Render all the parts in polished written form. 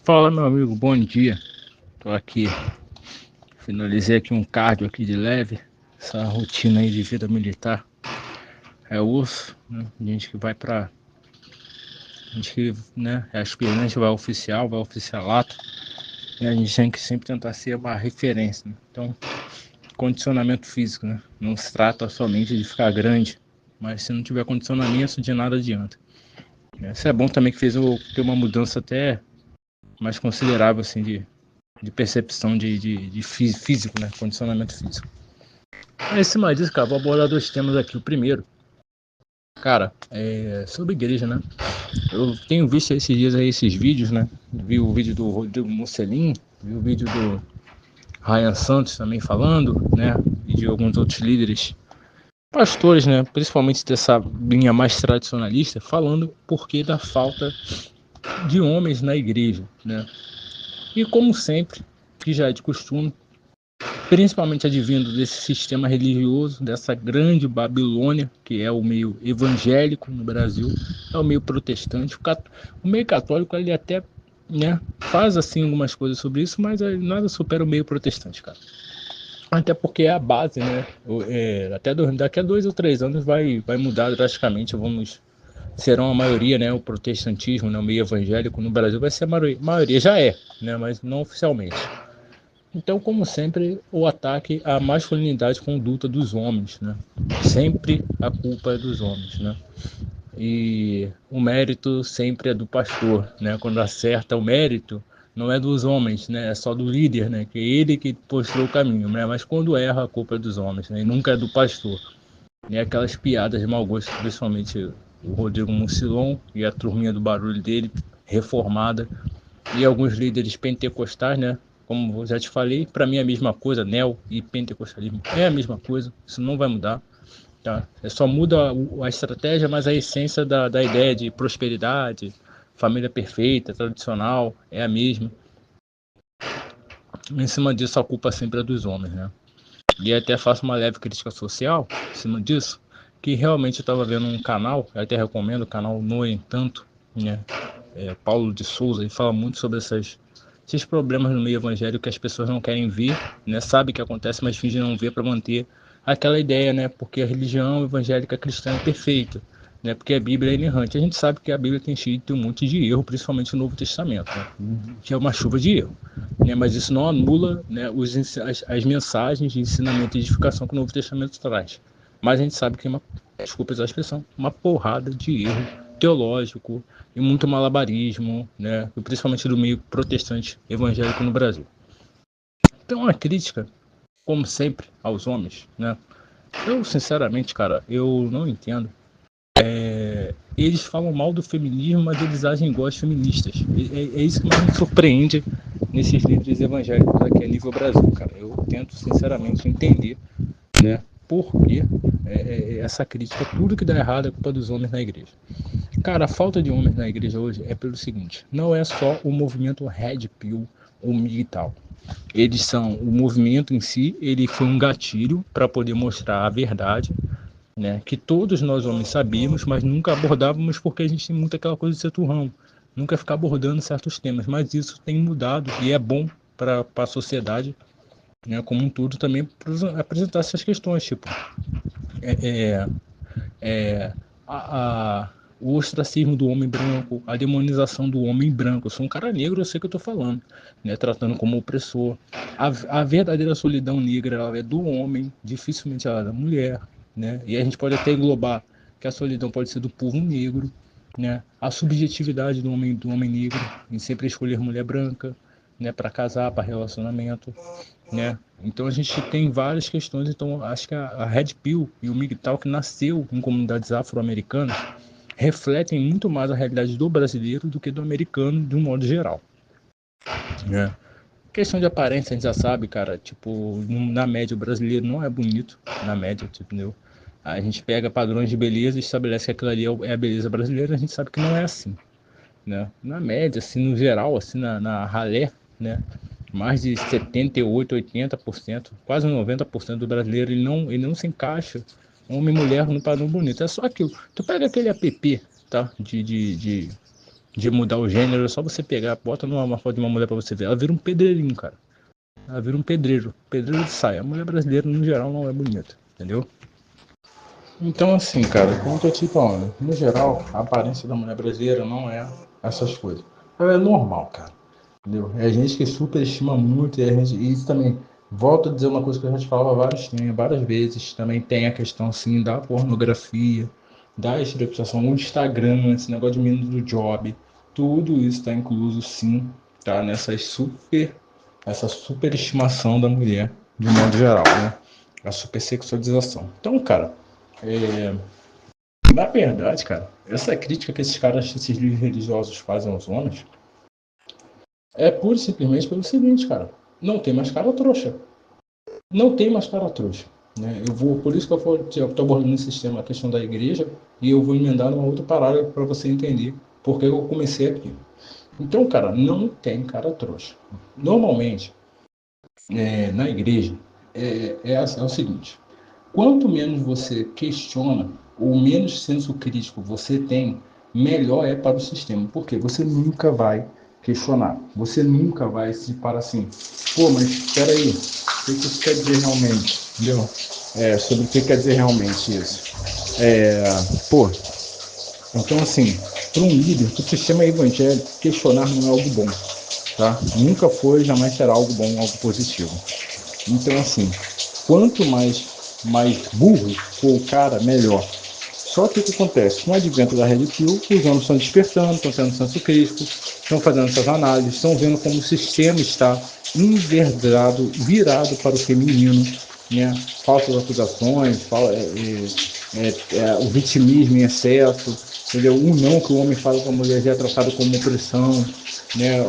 Fala, meu amigo, bom dia. Tô aqui, finalizei aqui um cardio aqui de leve, essa rotina aí de vida militar. É osso, né? Gente que vai pra. Gente que, né, é aspirante, vai oficial, vai oficialato. E a gente tem que sempre tentar ser uma referência, né? Então, condicionamento físico, né? Não se trata somente de ficar grande, mas se não tiver condicionamento, de nada adianta. Isso é bom também que fez eu ter uma mudança até mais considerável, assim, de percepção de físico, né? Condicionamento físico. Em cima disso, cara, vou abordar dois temas aqui. O primeiro, cara, é sobre igreja, né? Eu tenho visto esses dias aí esses vídeos, né? Vi o vídeo do Rodrigo Mussolini, vi o vídeo do Ryan Santos também falando, né? E de alguns outros líderes, pastores, né? Principalmente dessa linha mais tradicionalista, falando porque da falta de homens na igreja, né? E como sempre, que já é de costume, principalmente advindo desse sistema religioso, dessa grande Babilônia, que é o meio evangélico no Brasil, é o meio protestante. O meio católico, ele até, né, faz assim algumas coisas sobre isso, mas nada supera o meio protestante, cara. Até porque é a base, né? Daqui a 2 ou 3 anos vai mudar drasticamente. Serão a maioria, né? O protestantismo, né, o meio evangélico no Brasil vai ser a maioria, já é, né? Mas não oficialmente. Então, como sempre, o ataque à masculinidade e conduta dos homens, né? Sempre a culpa é dos homens, né? E o mérito sempre é do pastor, né? Quando acerta o mérito, não é dos homens, né? É só do líder, né? Que é ele que mostrou o caminho, né? Mas quando erra, a culpa é dos homens, né? E nunca é do pastor. E aquelas piadas de mau gosto, principalmente o Rodrigo Mucilon e a turminha do barulho dele, reformada, e alguns líderes pentecostais, né? Como eu já te falei, para mim é a mesma coisa, neo e pentecostalismo é a mesma coisa, isso não vai mudar, tá? Só muda a estratégia, mas a essência da ideia de prosperidade, família perfeita, tradicional, é a mesma. Em cima disso, a culpa sempre é dos homens, né? E até faço uma leve crítica social em cima disso, que realmente eu estava vendo um canal, eu até recomendo, o canal No Entanto, né? Paulo de Souza, ele fala muito sobre esses problemas no meio evangélico que as pessoas não querem ver, né? Sabe que acontece, mas fingem não ver para manter aquela ideia, né? Porque a religião evangélica cristã é perfeita, né? Porque a Bíblia é inerrante. A gente sabe que a Bíblia tem cheio de um monte de erro, principalmente no Novo Testamento, né? Que é uma chuva de erro, né? Mas isso não anula, né, as mensagens de ensinamento e edificação que o Novo Testamento traz. Mas a gente sabe que desculpa a expressão, uma porrada de erro teológico e muito malabarismo, né? Principalmente do meio protestante evangélico no Brasil. Então, uma crítica, como sempre, aos homens, né? Eu, sinceramente, cara, eu não entendo. Eles falam mal do feminismo, mas eles agem igual aos feministas. É isso que mais me surpreende nesses líderes evangélicos aqui a nível Brasil, cara. Eu tento, sinceramente, entender, né? Por que essa crítica, tudo que dá errado é culpa dos homens na igreja. Cara, a falta de homens na igreja hoje é pelo seguinte: não é só o movimento Red Pill ou militar. Eles são o movimento em si, ele foi um gatilho para poder mostrar a verdade, né? Que todos nós homens sabíamos, mas nunca abordávamos porque a gente tem muito aquela coisa de ser turrão, nunca ficar abordando certos temas. Mas isso tem mudado e é bom para a sociedade, né? Como um todo também apresentar essas questões, tipo é, é, a, o ostracismo do homem branco, a demonização do homem branco. Eu sou um cara negro, eu sei o que eu estou falando, né? Tratando como opressor. A verdadeira solidão negra ela é do homem, dificilmente ela é da mulher, né? E a gente pode até englobar que a solidão pode ser do povo negro, né? A subjetividade do homem negro em sempre escolher mulher branca, né? Para casar, para relacionamento, né? Então a gente tem várias questões. Então acho que a Red Pill e o MGTOW que nasceu em comunidades afro-americanas refletem muito mais a realidade do brasileiro do que do americano de um modo geral, né? Questão de aparência a gente já sabe, cara, tipo, na média o brasileiro não é bonito, na média, tipo, entendeu? A gente pega padrões de beleza e estabelece que aquilo ali é a beleza brasileira, a gente sabe que não é assim, né? Na média, assim, no geral, assim, na ralé, né? Mais de 78, 80%, quase 90% do brasileiro, ele não se encaixa homem e mulher no padrão bonito. É só aquilo. Tu pega aquele app, tá? de mudar o gênero, é só você pegar, bota numa foto de uma mulher pra você ver. Ela vira um pedreirinho, cara. Ela vira um pedreiro. Pedreiro de saia. A mulher brasileira, no geral, não é bonita, entendeu? Então, assim, cara, como eu tô te falando, no geral, a aparência da mulher brasileira não é essas coisas. Ela é normal, cara. Entendeu? É gente que superestima muito e a gente, e isso também, volto a dizer uma coisa que a gente fala várias vezes, também tem a questão, sim, da pornografia, da estereotipação, o Instagram, esse negócio de menino do job, tudo isso está incluso, sim, tá? Essa superestimação da mulher, de modo geral, né? A supersexualização. Então, cara, é, na verdade, cara, essa crítica que esses caras, esses líderes religiosos fazem aos homens, é pura e simplesmente pelo seguinte, cara. Não tem mais cara trouxa. Não tem mais cara trouxa. Né? Por isso que eu estou abordando esse sistema, a questão da igreja, e eu vou emendar numa outra parada para você entender porque eu comecei aqui. Então, cara, não tem cara trouxa. Normalmente, na igreja, é o seguinte: quanto menos você questiona, ou menos senso crítico você tem, melhor é para o sistema. Porque você nunca vai questionar. Você nunca vai se parar assim, pô, mas espera aí, o que isso quer dizer realmente? Entendeu? Sobre o que quer dizer realmente isso. É, pô, então assim, para um líder, para o sistema evangélico, questionar não é algo bom. Tá? Nunca foi, jamais será algo bom, algo positivo. Então, assim, quanto mais burro for o cara, melhor. Só que o que acontece? Com o advento da Red Pill, os homens estão despertando, estão tendo senso crítico, estão fazendo essas análises, estão vendo como o sistema está enverdado, virado para o feminino, né? Falsas acusações, o vitimismo em excesso, entendeu? O não que o homem fala com a mulher já é tratado como opressão, né?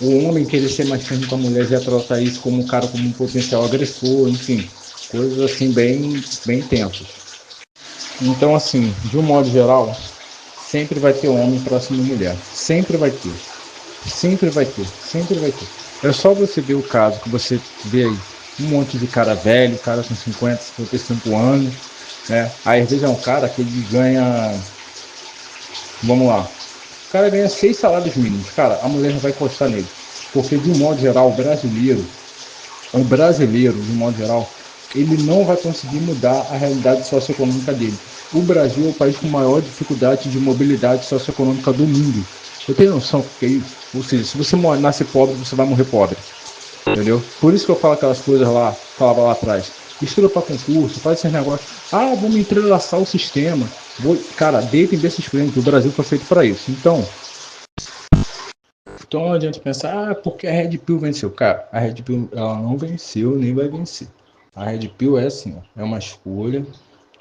O homem querer ser mais firme com a mulher já trata isso como um cara como um potencial agressor, enfim, coisas assim bem tensas. Então, assim, de um modo geral, sempre vai ter homem próximo de mulher. Sempre vai ter. Sempre vai ter. Sempre vai ter. É só você ver o caso que você vê aí. Um monte de cara velho, cara com 50, 55 anos, né? Aí às vezes é um cara que ele ganha. Vamos lá. O cara ganha 6 salários mínimos. Cara, a mulher não vai encostar nele. Porque de um modo geral, o brasileiro, de um modo geral, ele não vai conseguir mudar a realidade socioeconômica dele. O Brasil é o país com maior dificuldade de mobilidade socioeconômica do mundo. Eu tenho noção do que é isso? Ou seja, se você nasce pobre, você vai morrer pobre. Entendeu? Por isso que eu falo aquelas coisas lá, falava lá atrás. Estuda para concurso, faz esses negócios. Ah, vamos entrelaçar o sistema. Cara, deitem desses prêmios. O Brasil foi feito para isso. Então não adianta pensar, porque a Red Pill venceu. Cara, a Red Pill ela não venceu, nem vai vencer. A Red Pill é assim, ó, é uma escolha,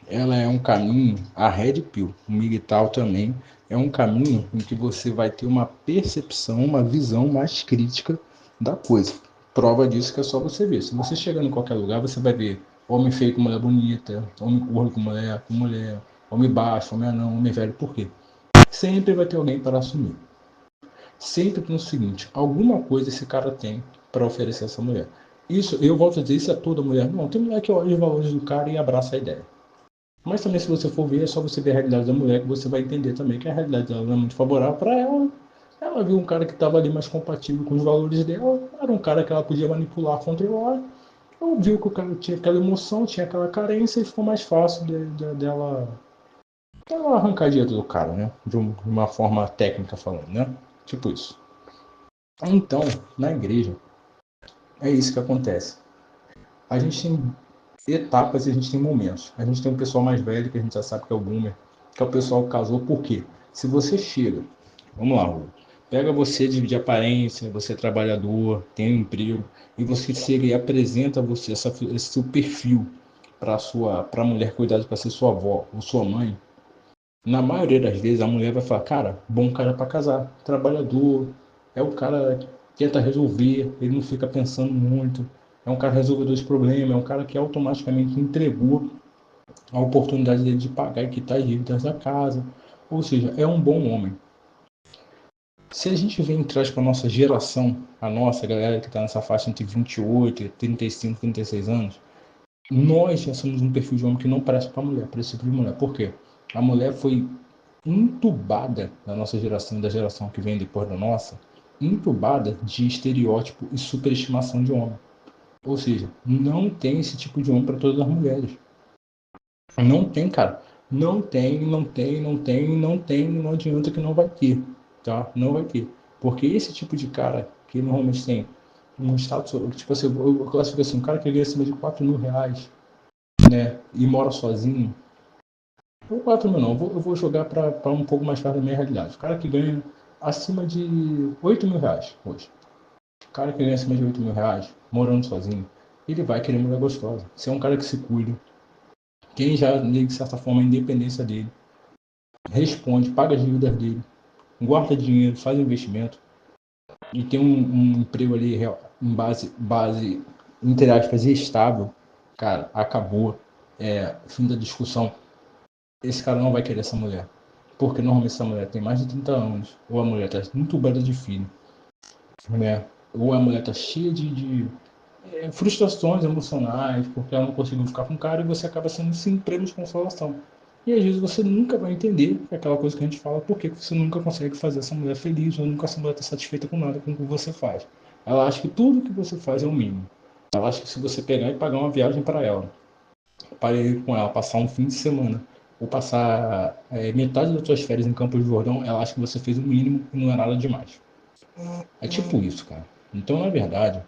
ela é um caminho, a Red Pill, o militar também, é um caminho em que você vai ter uma percepção, uma visão mais crítica da coisa. Prova disso que é só você ver. Se você chegar em qualquer lugar, você vai ver homem feio com mulher bonita, homem gordo com mulher, homem baixo, homem anão, homem velho. Por quê? Sempre vai ter alguém para assumir. Sempre no seguinte, alguma coisa esse cara tem para oferecer a essa mulher. Isso, eu volto a dizer, isso é toda mulher. Não, tem mulher que olha os valores do cara e abraça a ideia. Mas também se você for ver, é só você ver a realidade da mulher que você vai entender também que a realidade dela não é muito favorável para ela. Ela viu um cara que estava ali mais compatível com os valores dela, era um cara que ela podia manipular, controlar. Ela viu que o cara tinha aquela emoção, tinha aquela carência e ficou mais fácil dela arrancar dinheiro do cara, né? De uma forma técnica falando, né? Tipo isso. Então, na igreja, é isso que acontece. A gente tem etapas e a gente tem momentos. A gente tem um pessoal mais velho, que a gente já sabe que é o boomer, que é o pessoal que casou. Por quê? Se você chega, vamos lá, Rô, pega você de aparência, você é trabalhador, tem um emprego, e você chega e apresenta você esse seu perfil para a mulher cuidada para ser sua avó ou sua mãe. Na maioria das vezes a mulher vai falar, cara, bom cara para casar, trabalhador, é o cara que tenta resolver, ele não fica pensando muito, é um cara resolvedor de problema, é um cara que automaticamente entregou a oportunidade dele de pagar e quitar as dívidas da casa, ou seja, é um bom homem. Se a gente vem atrás para a nossa geração, a nossa galera que está nessa faixa entre 28, 35, 36 anos, nós já somos um perfil de homem que não parece para a mulher, para esse tipo de mulher. Por quê? A mulher foi entubada da nossa geração e da geração que vem depois da nossa, entubada de estereótipo e superestimação de homem. Ou seja, não tem esse tipo de homem para todas as mulheres. Não tem, cara. Não tem, não tem, não tem, não tem, não adianta que não vai ter, tá? Não vai ter. Porque esse tipo de cara que normalmente tem um status, tipo assim, eu classifico assim, um cara que ganha acima de 4.000 reais, né, e mora sozinho, ou 4 mil não, eu vou jogar para um pouco mais perto da minha realidade. O cara que ganha acima de 8.000 reais hoje. O cara que ganha acima de 8.000 reais, morando sozinho, ele vai querer mulher gostosa. Se é um cara que se cuida, quem já, de certa forma, a independência dele, responde, paga as dívidas dele, guarda dinheiro, faz investimento e tem um emprego ali em base, entre aspas, estável, cara, acabou. Fim da discussão. Esse cara não vai querer essa mulher. Porque normalmente essa mulher tem mais de 30 anos, ou a mulher está entubada de filho, né? Ou a mulher está cheia de frustrações emocionais, porque ela não conseguiu ficar com o cara e você acaba sendo esse emprego de consolação. E às vezes você nunca vai entender aquela coisa que a gente fala, por que você nunca consegue fazer essa mulher feliz, ou nunca essa mulher está satisfeita com nada com o que você faz. Ela acha que tudo que você faz é o mínimo. Ela acha que se você pegar e pagar uma viagem para ela, para ir com ela, passar um fim de semana, ou passar metade das suas férias em Campos do Jordão, ela acha que você fez o mínimo e não é nada demais. É tipo isso, cara. Então, na verdade,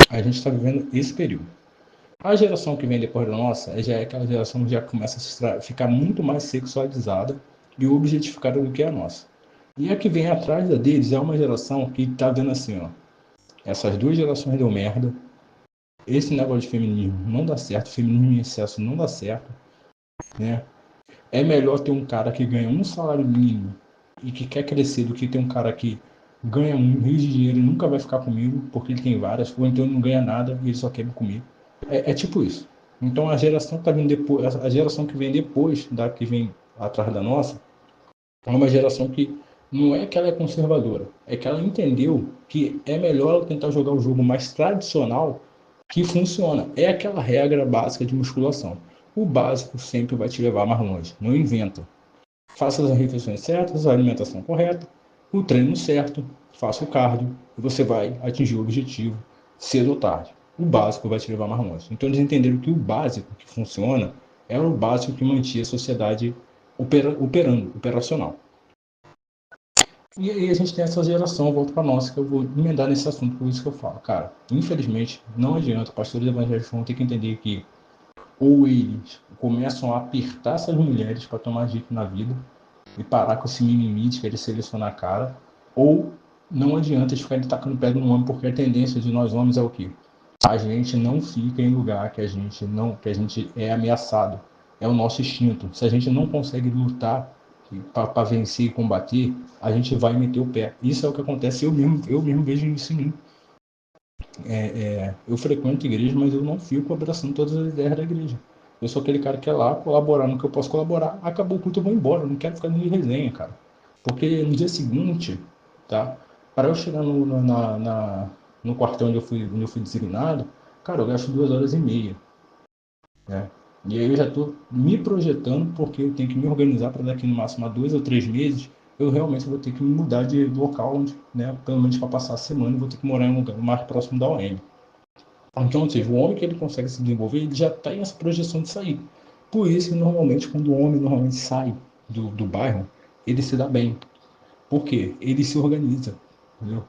a gente está vivendo esse período. A geração que vem depois da nossa já é aquela geração que já começa a ficar muito mais sexualizada e objetificada do que a nossa. E a que vem atrás da deles é uma geração que está vendo assim, ó, essas duas gerações deu merda, esse negócio de feminismo não dá certo, feminismo em excesso não dá certo, né? É melhor ter um cara que ganha um salário mínimo e que quer crescer do que ter um cara que ganha um rio de dinheiro e nunca vai ficar comigo porque ele tem várias, ou então ele não ganha nada e ele só quer comigo. É tipo isso. Então a geração que tá vindo depois, a geração que vem depois da que vem atrás da nossa, é uma geração que não é que ela é conservadora, é que ela entendeu que é melhor ela tentar jogar o jogo mais tradicional que funciona. É aquela regra básica de musculação. O básico sempre vai te levar mais longe. Não inventa. Faça as refeições certas, a alimentação correta, o treino certo, faça o cardio e você vai atingir o objetivo cedo ou tarde. O básico vai te levar mais longe. Então eles entenderam que o básico que funciona era o básico que mantinha a sociedade operando, operacional. E aí a gente tem essa geração, volta para nossa, que eu vou emendar nesse assunto, por isso que eu falo. Cara, infelizmente, não adianta, pastores evangélicos vão ter que entender que ou eles começam a apertar essas mulheres para tomar jeito na vida e parar com esse mimimi de querer selecionar a cara, ou não adianta eles ficarem tacando pedra no homem, porque a tendência de nós homens é o quê? A gente não fica em lugar que a gente é ameaçado. É o nosso instinto. Se a gente não consegue lutar para vencer e combater, a gente vai meter o pé. Isso é o que acontece. Eu mesmo vejo isso em mim. Eu frequento igreja, mas eu não fico abraçando todas as ideias da igreja. Eu sou aquele cara que é lá colaborar no que eu posso colaborar. Acabou o culto, eu vou embora. Eu não quero ficar nem resenha, cara. Porque no dia seguinte, tá? Para eu chegar no quartel onde eu fui designado, cara, eu gasto 2 horas e meia, né? E aí eu já estou me projetando porque eu tenho que me organizar para daqui no máximo a 2 ou 3 meses eu realmente vou ter que me mudar de local onde, né, pelo menos para passar a semana, eu vou ter que morar em um lugar mais próximo da OM. Então, ou seja, o homem que ele consegue se desenvolver, ele já tem essa projeção de sair. Por isso que normalmente, quando o homem normalmente sai do bairro, ele se dá bem. Por quê? Ele se organiza, entendeu?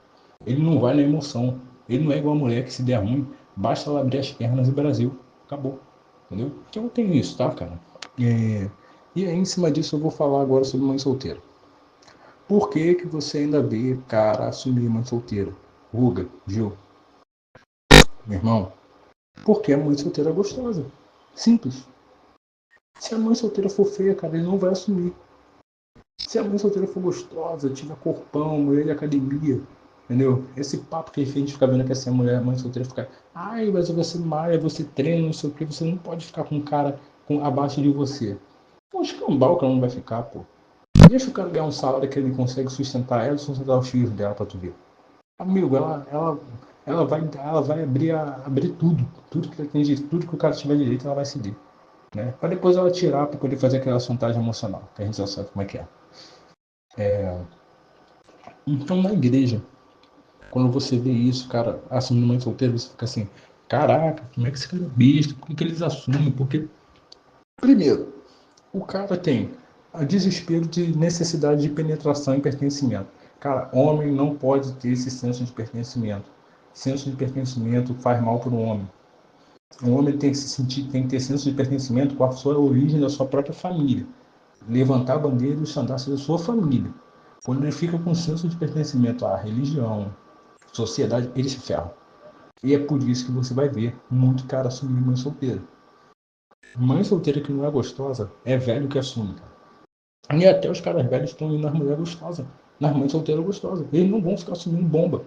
Ele não vai na emoção. Ele não é igual a mulher que se der ruim, basta ela abrir as pernas e Brasil. Acabou. Entendeu? Então eu tenho isso, tá, cara? E aí, em cima disso, eu vou falar agora sobre mãe solteira. Por que que você ainda vê cara assumir mãe solteira? Ruga, Gil, meu irmão, porque a mãe solteira é gostosa. Simples. Se a mãe solteira for feia, cara, ele não vai assumir. Se a mãe solteira for gostosa, tiver corpão, mulher de academia, entendeu? Esse papo que a gente fica vendo que assim, a mulher, a mãe solteira fica, ai, mas você malha, você treina, não sei o que, você não pode ficar com um cara abaixo de você. Pô, escambau que ela não vai ficar, pô. Deixa o cara ganhar um salário que ele consegue sustentar ela e sustentar os filhos dela pra tu ver. Amigo, ela vai abrir tudo. Tudo que ela tem direito, tudo que o cara tiver direito, ela vai ceder. né? Para depois ela tirar para poder fazer aquela chantagem emocional, que a gente já sabe como é que é. Então na igreja, quando você vê isso, cara, assumindo mãe solteira, você fica assim, caraca, como é que esse cara é besta? Por que eles assumem? Porque, primeiro, o cara tem a desespero de necessidade de penetração e pertencimento. Cara, homem não pode ter esse senso de pertencimento. Senso de pertencimento faz mal para o homem. O homem tem que se sentir, tem que ter senso de pertencimento com a sua origem da sua própria família. Levantar a bandeira e o estandarte da sua família. Quando ele fica com senso de pertencimento à religião, sociedade, ele se ferra. E é por isso que você vai ver muito cara assumir mãe solteira. Mãe solteira que não é gostosa é velho que assume, cara. E até os caras velhos estão indo nas mulheres gostosas, nas mães solteiras gostosas. Eles não vão ficar assumindo bomba.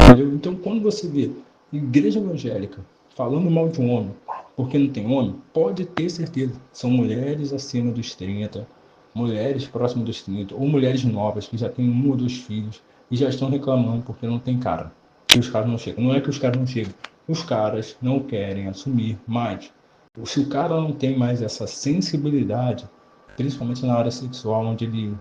Entendeu? Então, quando você vê igreja evangélica falando mal de um homem porque não tem homem, pode ter certeza. São mulheres acima dos 30, mulheres próximas dos 30, ou mulheres novas que já têm 1 ou 2 filhos e já estão reclamando porque não tem cara. Que os caras não chegam. Não é que os caras não chegam. Os caras não querem assumir mais. Se o cara não tem mais essa sensibilidade, principalmente na área sexual, onde ele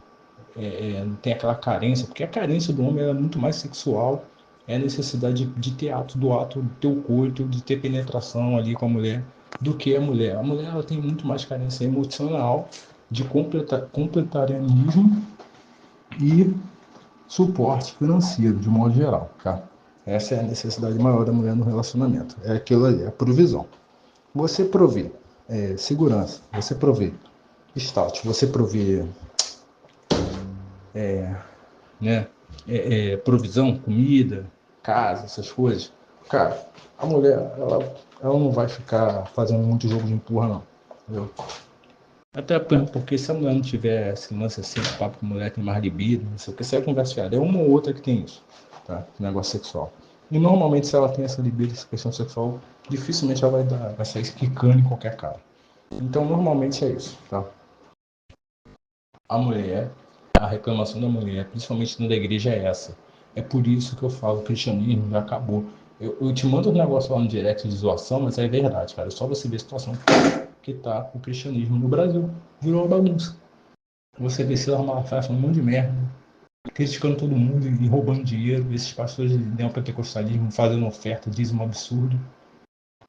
tem aquela carência, porque a carência do homem é muito mais sexual, é a necessidade de ter do ato, de ter o coito, de ter penetração ali com a mulher, do que a mulher. A mulher ela tem muito mais carência emocional, de completarianismo e suporte financeiro, de modo geral, tá? Essa é a necessidade maior da mulher no relacionamento. É aquilo ali, é a provisão. Você provê segurança, você provê status, você provê né, provisão, comida, casa, essas coisas. Cara, a mulher, ela não vai ficar fazendo muito jogo de empurra, não. Entendeu? Até porque se a mulher não tiver esse lance assim, papo com a mulher tem mais libido, não sei o que, você vai conversa fiada. É uma ou outra que tem isso, tá? Negócio sexual. E normalmente, se ela tem essa libido, essa questão sexual, dificilmente ela vai sair quicando em qualquer cara. Então, normalmente é isso, tá? A mulher, a reclamação da mulher, principalmente dentro da igreja, é essa. É por isso que eu falo, o cristianismo já acabou. Eu te mando um negócio lá no direct de zoação, mas é verdade, cara. É só você ver a situação que tá o cristianismo no Brasil. Virou uma bagunça. Você vê Silas Malafaia falando um monte de merda, criticando todo mundo e roubando dinheiro. Esses pastores de neopentecostalismo fazendo oferta, dizem um absurdo.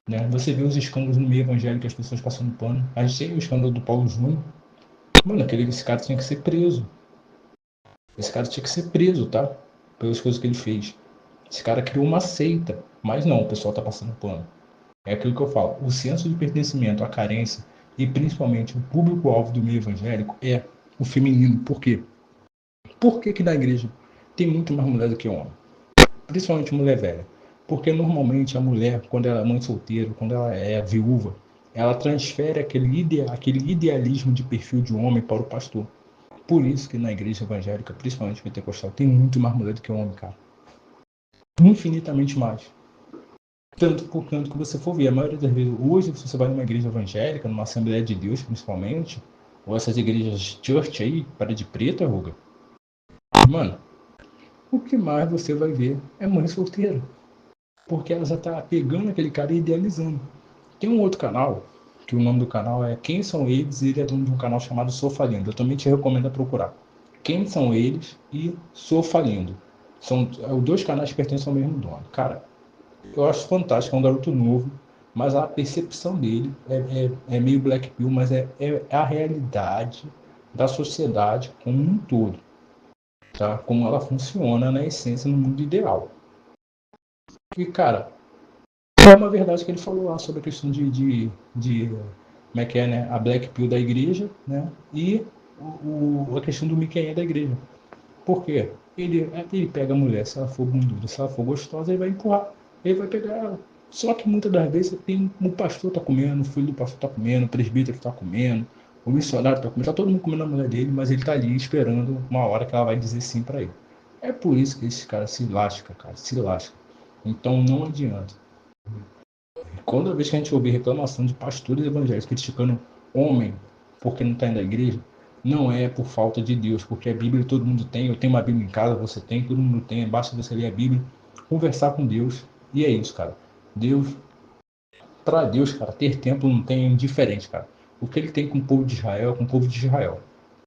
Né? Você vê os escândalos no meio evangélico, as pessoas passando pano. A gente tem o escândalo do Paulo Júnior. Mano, esse cara tinha que ser preso. Esse cara tinha que ser preso, tá? Pelas coisas que ele fez. Esse cara criou uma seita. Mas não, o pessoal tá passando pano. É aquilo que eu falo. O senso de pertencimento, a carência e principalmente o público-alvo do meio evangélico é o feminino. Por quê? Por que na igreja tem muito mais mulher do que homem? Principalmente mulher velha. Porque normalmente a mulher, quando ela é mãe solteira, quando ela é viúva, ela transfere aquele idealismo de perfil de homem para o pastor. Por isso que na igreja evangélica, principalmente pentecostal, tem muito mais mulher do que homem, cara. Infinitamente mais. Tanto por tanto que você for ver, a maioria das vezes, hoje, se você vai numa igreja evangélica, numa Assembleia de Deus, principalmente, ou essas igrejas church aí, para de preta, Ruga, mano, o que mais você vai ver é mãe solteira. Porque ela já tá pegando aquele cara e idealizando. Tem um outro canal, que o nome do canal é Quem São Eles, e ele é dono de um canal chamado Sofá Lindo. Eu também te recomendo procurar. Quem São Eles e Sofá Lindo. São os dois canais que pertencem ao mesmo dono. Cara, eu acho fantástico, é um garoto novo, mas a percepção dele é meio Black Pill, mas é a realidade da sociedade como um todo, tá? Como ela funciona na essência no mundo ideal. E, cara, é uma verdade que ele falou lá sobre a questão de como é que é, né? A Black Pill da igreja, né? E a questão do Mickey da igreja. Por quê? Ele pega a mulher, se ela for bunduda, se ela for gostosa, ele vai empurrar, ele vai pegar ela. Só que muitas das vezes tem o pastor tá comendo, o filho do pastor tá comendo, o presbítero tá comendo, o missionário tá comendo, tá todo mundo comendo a mulher dele, mas ele tá ali esperando uma hora que ela vai dizer sim para ele. É por isso que esse cara se lasca, cara, se lasca. Então não adianta. Quando vez que a gente ouvir reclamação de pastores evangélicos criticando homem porque não está indo à igreja, não é por falta de Deus, porque a Bíblia todo mundo tem, eu tenho uma Bíblia em casa, você tem, todo mundo tem, basta você ler a Bíblia, conversar com Deus, e é isso, cara. Deus Para Deus, cara, ter templo não tem diferente, cara. O que ele tem com o povo de Israel é com o povo de Israel,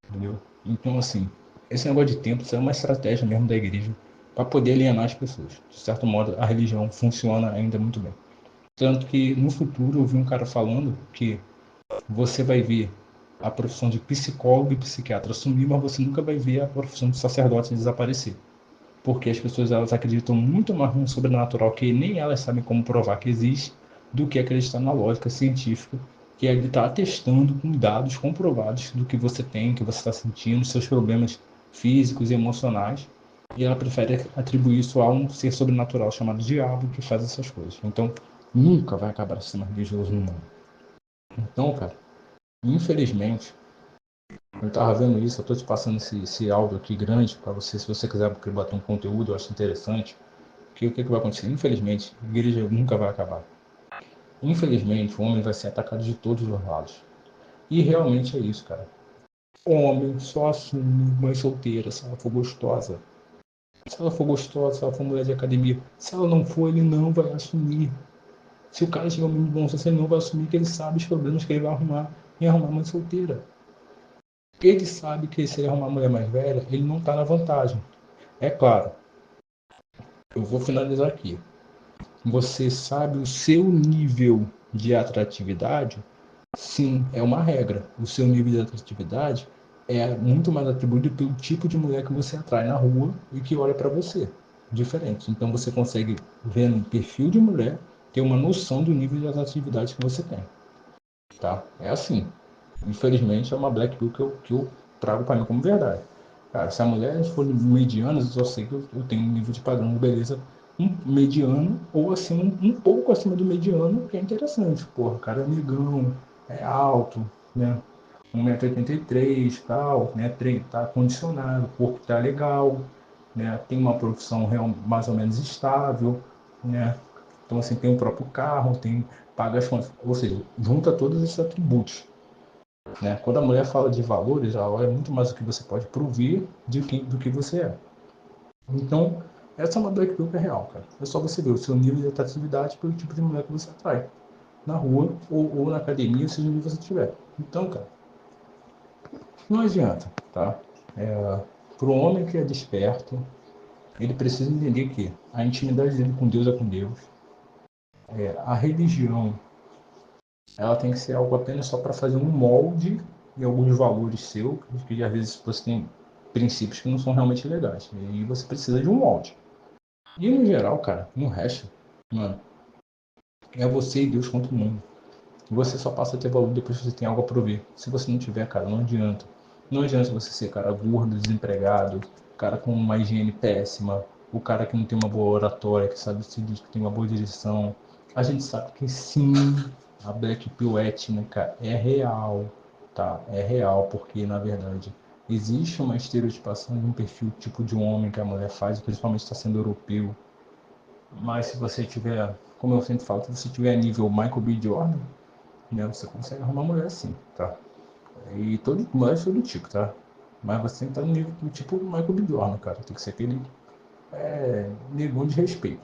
entendeu? Então, assim, esse negócio de templo isso é uma estratégia mesmo da igreja para poder alienar as pessoas. De certo modo, a religião funciona ainda muito bem. Tanto que no futuro eu vi um cara falando que você vai ver a profissão de psicólogo e psiquiatra sumir, mas você nunca vai ver a profissão de sacerdote desaparecer. Porque as pessoas elas acreditam muito mais no sobrenatural, que nem elas sabem como provar que existe, do que acreditar na lógica científica, que é ele está atestando com dados comprovados do que você tem, que você está sentindo, seus problemas físicos e emocionais, e ela prefere atribuir isso a um ser sobrenatural chamado diabo que faz essas coisas. Então, nunca vai acabar o sistema religioso no mundo. Então, cara, infelizmente, eu tava vendo isso, eu tô te passando esse áudio aqui grande para você, se você quiser bater um conteúdo, eu acho interessante. Que o que vai acontecer? Infelizmente, a igreja nunca vai acabar. Infelizmente, o homem vai ser atacado de todos os lados. E realmente é isso, cara. O homem só assume mãe solteira se ela for gostosa. Se ela for gostosa, se ela for mulher de academia. Se ela não for, ele não vai assumir. Se o cara tiver um menino bom senso, ele não vai assumir que ele sabe os problemas que ele vai arrumar em arrumar mãe solteira. Ele sabe que se ele arrumar uma mulher mais velha, ele não está na vantagem. É claro, eu vou finalizar aqui. Você sabe o seu nível de atratividade? Sim, é uma regra. O seu nível de atratividade é muito mais atribuído pelo tipo de mulher que você atrai na rua e que olha para você. Diferente. Então você consegue ver no perfil de mulher ter uma noção do nível de atratividade que você tem. Tá? É assim. Infelizmente é uma black pill que eu trago para mim como verdade. Cara, se a mulher for mediana, eu só sei que eu tenho um nível de padrão de beleza um mediano ou acima, um pouco acima do mediano, que é interessante. Porra, o cara é negão, é alto, né? 1,83 m, tal, né? Tá condicionado, o corpo tá legal, né? Tem uma profissão real, mais ou menos estável, né? Então, assim, tem o próprio carro, tem paga as contas, ou seja, junta todos esses atributos. Né? Quando a mulher fala de valores, ela olha muito mais do que você pode prover do que você é. Então, essa é uma black pill que é real, cara. É só você ver o seu nível de atratividade pelo tipo de mulher que você atrai. Na rua ou na academia, seja onde você estiver. Então, cara, não adianta, tá? Para o homem que é desperto, ele precisa entender que a intimidade dele com Deus é com Deus. A religião, ela tem que ser algo apenas só para fazer um molde e alguns valores seus, que às vezes você tem princípios que não são realmente legais. E aí você precisa de um molde. E no geral, cara, no resto, mano, é você e Deus contra o mundo. Você só passa a ter valor depois que você tem algo a prover. Se você não tiver, cara, não adianta. Não adianta você ser cara gordo, desempregado, cara com uma higiene péssima, o cara que não tem uma boa oratória, que sabe se diz que tem uma boa direção. A gente sabe que sim, a Black Pill étnica é real, tá? É real, porque na verdade existe uma estereotipação de um perfil tipo de homem que a mulher faz, principalmente está sendo europeu. Mas se você tiver, como eu sempre falo, se você tiver nível Michael B. Jordan, né, você consegue arrumar mulher sim, tá? E todo mulher é todo tipo, tá? Mas você tem que estar no nível do tipo Michael B. Jordan, cara. Tem que ser aquele negão de respeito.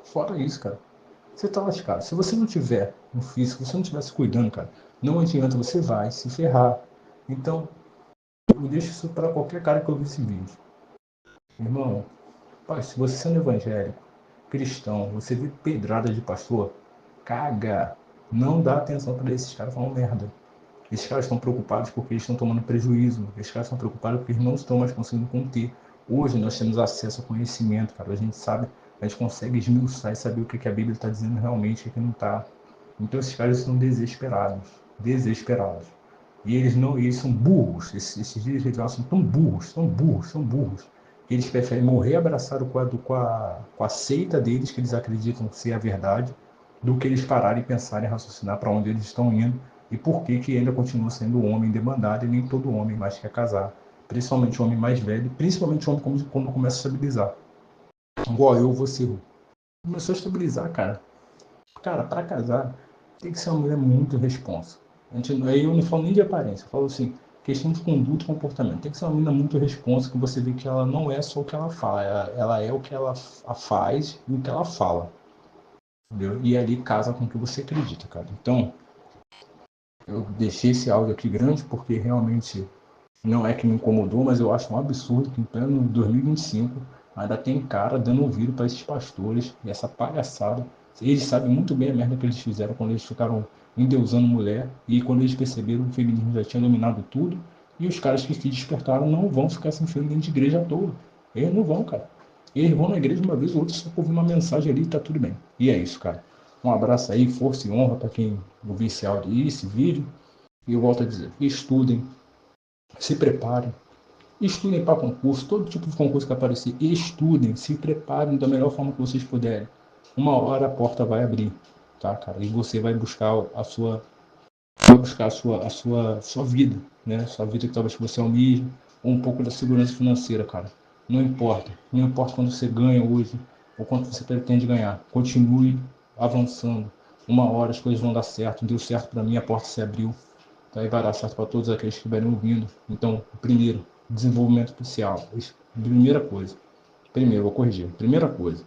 Fora isso, cara, você tá lascado. Se você não tiver um físico, se você não estiver se cuidando, cara, não adianta, você vai se ferrar. Então, eu deixo isso para qualquer cara que ouvir esse vídeo. Irmão, pai, se você sendo evangélico, cristão, você vê pedrada de pastor, caga. Não dá atenção para esses caras falando merda. Esses caras estão preocupados porque eles estão tomando prejuízo. Esses caras estão preocupados porque eles não estão mais conseguindo conter. Hoje nós temos acesso ao conhecimento, cara. A gente sabe, a gente consegue esmiuçar e saber o que a Bíblia está dizendo realmente e o que não está. Então esses caras estão desesperados. Desesperados. E eles são burros. Esses líderes são tão burros, tão burros, tão burros, que eles preferem morrer abraçado com a seita deles, que eles acreditam ser a verdade, do que eles pararem e pensarem e raciocinar para onde eles estão indo e por que ainda continua sendo o homem demandado e nem todo homem mais quer casar. Principalmente o homem mais velho, principalmente o homem quando começa a estabilizar. Igual eu, você. Começou a estabilizar, cara. Cara, para casar, tem que ser uma mulher muito responsa. Aí eu não falo nem de aparência, eu falo assim, questão de conduta e comportamento. Tem que ser uma menina muito responsa, que você vê que ela não é só o que ela fala, ela é o que ela faz e o que ela fala. entendeu? E ali casa com o que você acredita, cara. Então, eu deixei esse áudio aqui grande porque realmente não é que me incomodou, mas eu acho um absurdo que em pleno 2025 ainda tem cara dando ouvido para esses pastores e essa palhaçada. Eles sabem muito bem a merda que eles fizeram quando eles ficaram endeusando mulher e quando eles perceberam que o feminismo já tinha dominado tudo. E os caras que se despertaram não vão ficar se enfiando dentro de igreja à toa. Eles não vão, cara. Eles vão na igreja uma vez ou outra só pra ouvir uma mensagem ali e tá tudo bem. E é isso, cara. Um abraço aí, força e honra para quem ouvir esse áudio e esse vídeo. E eu volto a dizer, estudem, se preparem, estudem para concurso, todo tipo de concurso que aparecer, estudem, se preparem da melhor forma que vocês puderem. Uma hora a porta vai abrir, tá, cara? E você vai buscar a sua vida, né? Sua vida que talvez você almeja, ou um pouco da segurança financeira, cara. Não importa, não importa quando você ganha hoje ou quanto você pretende ganhar. Continue avançando. Uma hora as coisas vão dar certo. Deu certo para mim, a porta se abriu. Tá? E vai dar certo para todos aqueles que estiverem ouvindo. Então, primeiro, desenvolvimento pessoal. Primeira coisa. Primeiro, vou corrigir. Primeira coisa,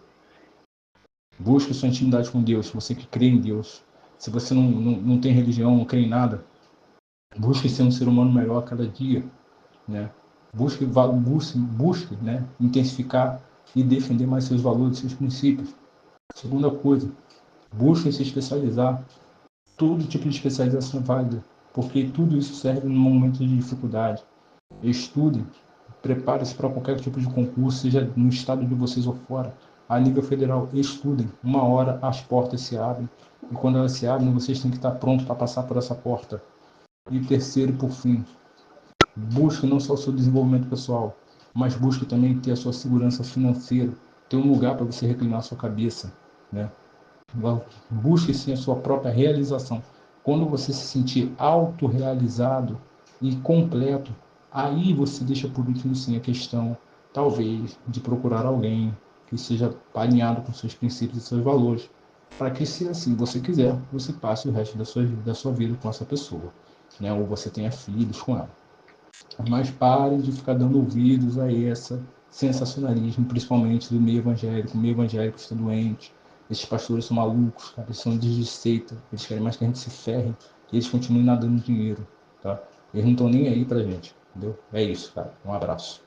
busque sua intimidade com Deus. Se você que crê em Deus. Se você não tem religião, não crê em nada, busque ser um ser humano melhor a cada dia, né? Busque, né, intensificar e defender mais seus valores, seus princípios. Segunda coisa, busque se especializar. Todo tipo de especialização é válida, porque tudo isso serve no momento de dificuldade. Estude, prepare-se para qualquer tipo de concurso, seja no estado de vocês ou fora. A nível federal, estudem. Uma hora as portas se abrem, e quando elas se abrem, vocês têm que estar prontos para passar por essa porta. E terceiro, por fim, busque não só o seu desenvolvimento pessoal, mas busque também ter a sua segurança financeira, ter um lugar para você reclinar a sua cabeça, né? Busque sim a sua própria realização. Quando você se sentir autorrealizado e completo, aí você deixa por último sim a questão, talvez, de procurar alguém que seja alinhado com seus princípios e seus valores, para que, se assim você quiser, você passe o resto da sua vida com essa pessoa, né? Ou você tenha filhos com ela. Mas pare de ficar dando ouvidos a esse sensacionalismo, principalmente do meio evangélico. O meio evangélico está doente. Esses pastores são malucos, cara. Eles são de seita. Eles querem mais que a gente se ferre e eles continuem nadando dinheiro, tá? Eles não estão nem aí pra gente, entendeu? É isso, cara. Um abraço.